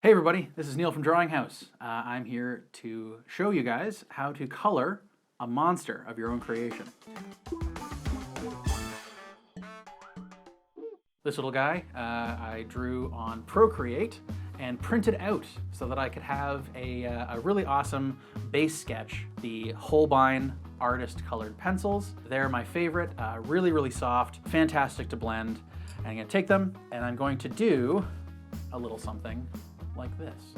Hey everybody, this is Neil from Drawing House. I'm here to show you guys how to color a monster of your own creation. This little guy I drew on Procreate and printed out so that I could have a really awesome base sketch. The Holbein Colored pencils. They're my favorite, really soft, fantastic to blend. And I'm gonna take them and I'm going to do a little something like this.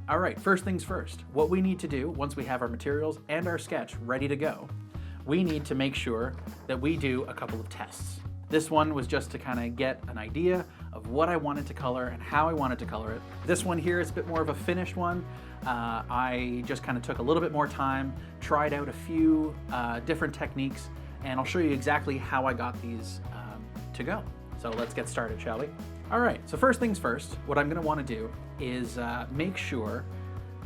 All right, first things first. What we need to do once we have our materials and our sketch ready to go, we need to make sure that we do a couple of tests. This one was just to kind of get an idea of what I wanted to color and how I wanted to color it. This one here is a bit more of a finished one. I just kind of took a little bit more time, tried out a few different techniques, and I'll show you exactly how I got these to go. So let's get started, shall we? All right, so first things first, what I'm gonna wanna do is make sure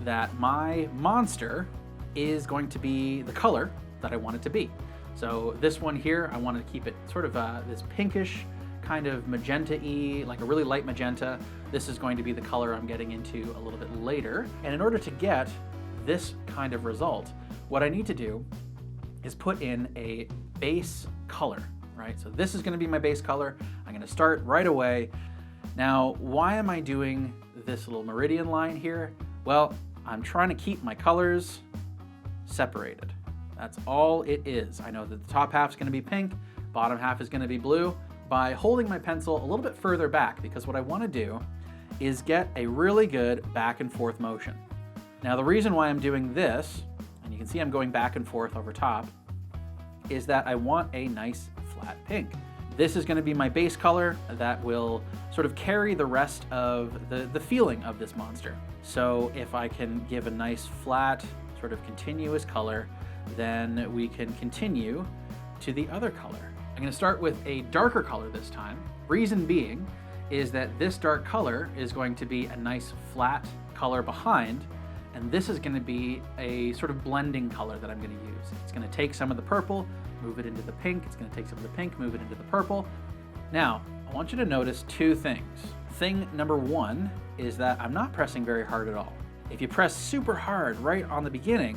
that my monster is going to be the color that I want it to be. So this one here, I want to keep it sort of this pinkish kind of magenta-y, like a really light magenta. This is going to be the color I'm getting into a little bit later. And in order to get this kind of result, what I need to do is put in a base color, right? So this is going to be my base color. I'm going to start right away. Now, why am I doing this little meridian line here? Well, I'm trying to keep my colors separated. That's all it is. I know that the top half is going to be pink, bottom half is going to be blue. By holding my pencil a little bit further back, because what I want to do is get a really good back and forth motion. Now, the reason why I'm doing this, and you can see I'm going back and forth over top, is that I want a nice flat pink. This is going to be my base color that will sort of carry the rest of the feeling of this monster. So if I can give a nice flat sort of continuous color, then we can continue to the other color. I'm going to start with a darker color this time. Reason being is that this dark color is going to be a nice flat color behind, and this is going to be a sort of blending color that I'm going to use. It's going to take some of the purple, move it into the pink. It's going to take some of the pink, move it into the purple. Now, I want you to notice two things. Thing number one is that I'm not pressing very hard at all. If you press super hard right on the beginning,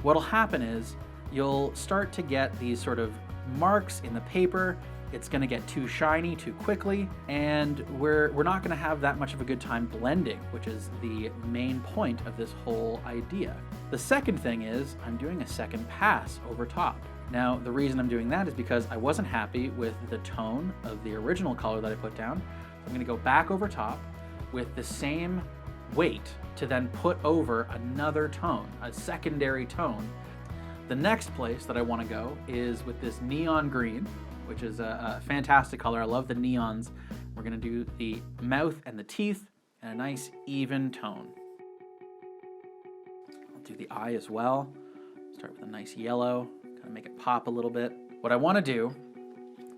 what'll happen is you'll start to get these sort of marks in the paper. It's going to get too shiny too quickly, and we're not going to have that much of a good time blending, which is the main point of this whole idea. The second thing is I'm doing a second pass over top. Now, the reason I'm doing that is because I wasn't happy with the tone of the original color that I put down. So I'm going to go back over top with the same weight to then put over another tone, a secondary tone. The next place that I want to go is with this neon green, which is a fantastic color. I love the neons. We're going to do the mouth and the teeth in a nice even tone. I'll do the eye as well. Start with a nice yellow, kind of make it pop a little bit. What I want to do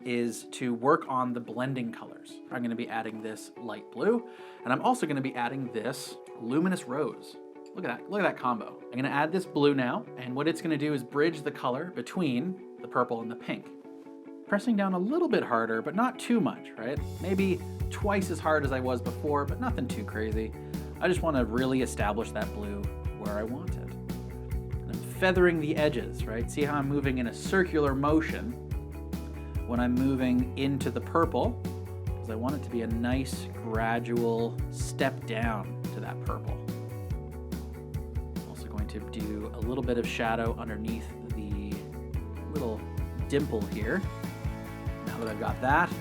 is to work on the blending colors. I'm going to be adding this light blue, and I'm also going to be adding this luminous rose. Look at that combo. I'm going to add this blue now, and what it's going to do is bridge the color between the purple and the pink. Pressing down a little bit harder, but not too much, right? Maybe twice as hard as I was before, but nothing too crazy. I just want to really establish that blue where I want it. And I'm feathering the edges, right? See how I'm moving in a circular motion when I'm moving into the purple, because I want it to be a nice gradual step down to that purple. I'm also going to do a little bit of shadow underneath the little dimple here. Now that I've got that,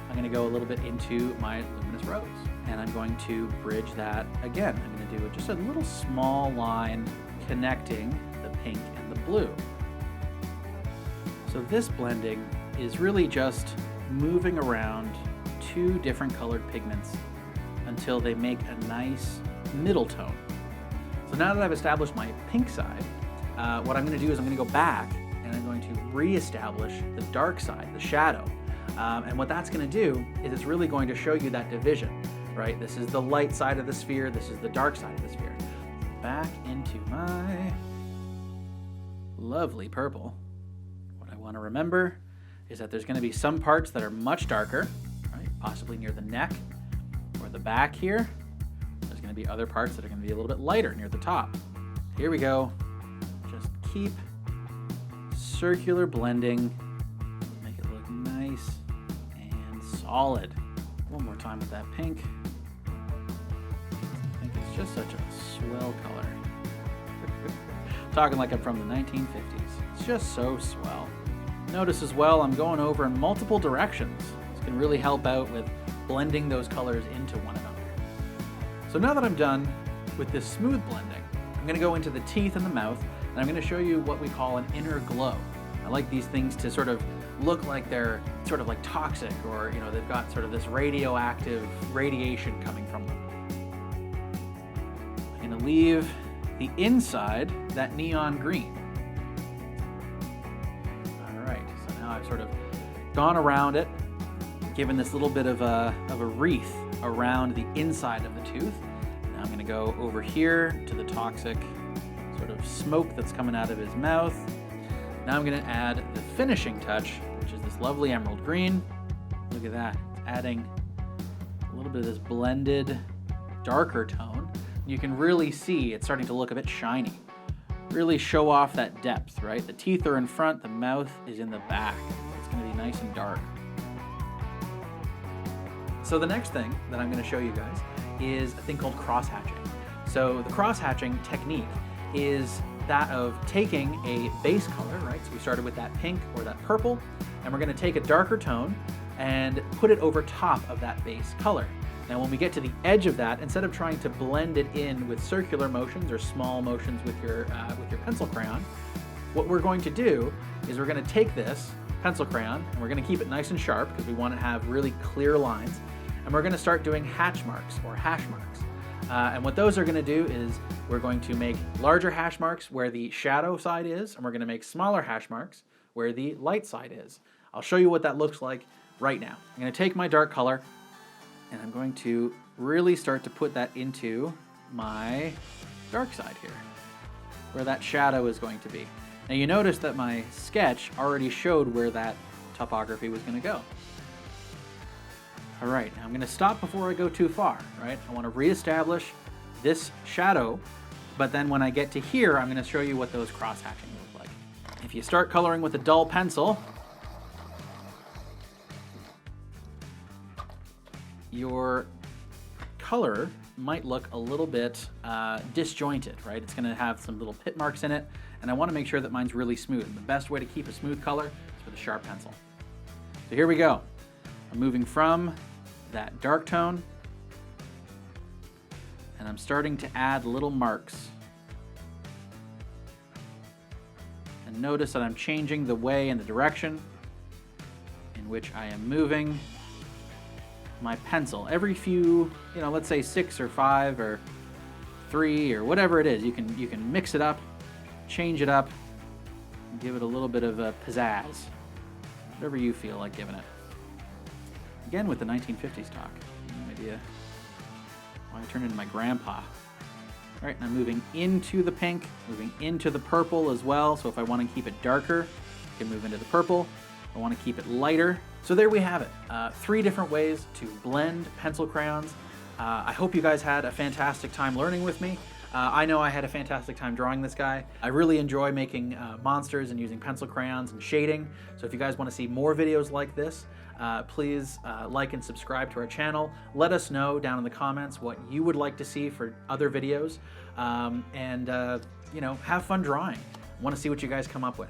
I'm going to go a little bit into my luminous rose, and I'm going to bridge that again. I'm going to do just a little small line connecting the pink and the blue. So this blending is really just moving around two different colored pigments until they make a nice middle tone. So now that I've established my pink side, what I'm going to do is I'm going to go back and I'm going to re-establish the dark side, the shadow. And what that's going to do is it's really going to show you that division, right? This is the light side of the sphere, this is the dark side of the sphere. Back into my lovely purple. What I want to remember is that there's going to be some parts that are much darker, right? Possibly near the neck or the back here. There's going to to be other parts that are going to be a little bit lighter near the top. Here we go. Just keep circular blending. Make it look nice and solid. One more time with that pink. I think it's just such a swell color. Talking like I'm from the 1950s. It's just so swell. Notice as well, I'm going over in multiple directions. This can really help out with blending those colors into one another. So now that I'm done with this smooth blending, I'm going to go into the teeth and the mouth, and I'm going to show you what we call an inner glow. I like these things to sort of look like they're sort of like toxic, or they've got sort of this radioactive radiation coming from them. I'm going to leave the inside that neon green. All right, so now I've sort of gone around it, given this little bit of a wreath around the inside of the tooth. Now I'm going to go over here to the toxic sort of smoke that's coming out of his mouth. Now I'm going to add the finishing touch, which is this lovely emerald green. Look at that, it's adding a little bit of this blended darker tone. You can really see it's starting to look a bit shiny. Really show off that depth, right? The teeth are in front, the mouth is in the back. It's going to be nice and dark. So the next thing that I'm going to show you guys is a thing called cross-hatching. So the cross-hatching technique is that of taking a base color, right? So we started with that pink or that purple, and we're going to take a darker tone and put it over top of that base color. Now when we get to the edge of that, instead of trying to blend it in with circular motions or small motions with your pencil crayon, what we're going to do is we're going to take this pencil crayon and we're going to keep it nice and sharp because we want to have really clear lines, and we're going to start doing hatch marks or hash marks. And what those are going to do is we're going to make larger hash marks where the shadow side is, and we're going to make smaller hash marks where the light side is. I'll show you what that looks like right now. I'm going to take my dark color and I'm going to really start to put that into my dark side here, where that shadow is going to be. Now you notice that my sketch already showed where that topography was going to go. All right, now I'm going to stop before I go too far, right? I want to reestablish this shadow, but then when I get to here, I'm going to show you what those cross-hatching look like. If you start coloring with a dull pencil, your color might look a little bit disjointed, right? It's going to have some little pit marks in it, and I want to make sure that mine's really smooth. And the best way to keep a smooth color is with a sharp pencil. So here we go. I'm moving from that dark tone, and I'm starting to add little marks. And notice that I'm changing the way and the direction in which I am moving my pencil. Every few, let's say 6 or 5 or 3 or whatever it is, you can mix it up, change it up, and give it a little bit of a pizzazz, whatever you feel like giving it. Again with the 1950s talk. Maybe why I turned into my grandpa. All right, and I'm moving into the pink, moving into the purple as well. So if I want to keep it darker, I can move into the purple. If I want to keep it lighter. So there we have it. 3 different ways to blend pencil crayons. I hope you guys had a fantastic time learning with me. I know I had a fantastic time drawing this guy. I really enjoy making monsters and using pencil crayons and shading. So if you guys want to see more videos like this, please like and subscribe to our channel. Let us know down in the comments what you would like to see for other videos. And have fun drawing. I want to see what you guys come up with.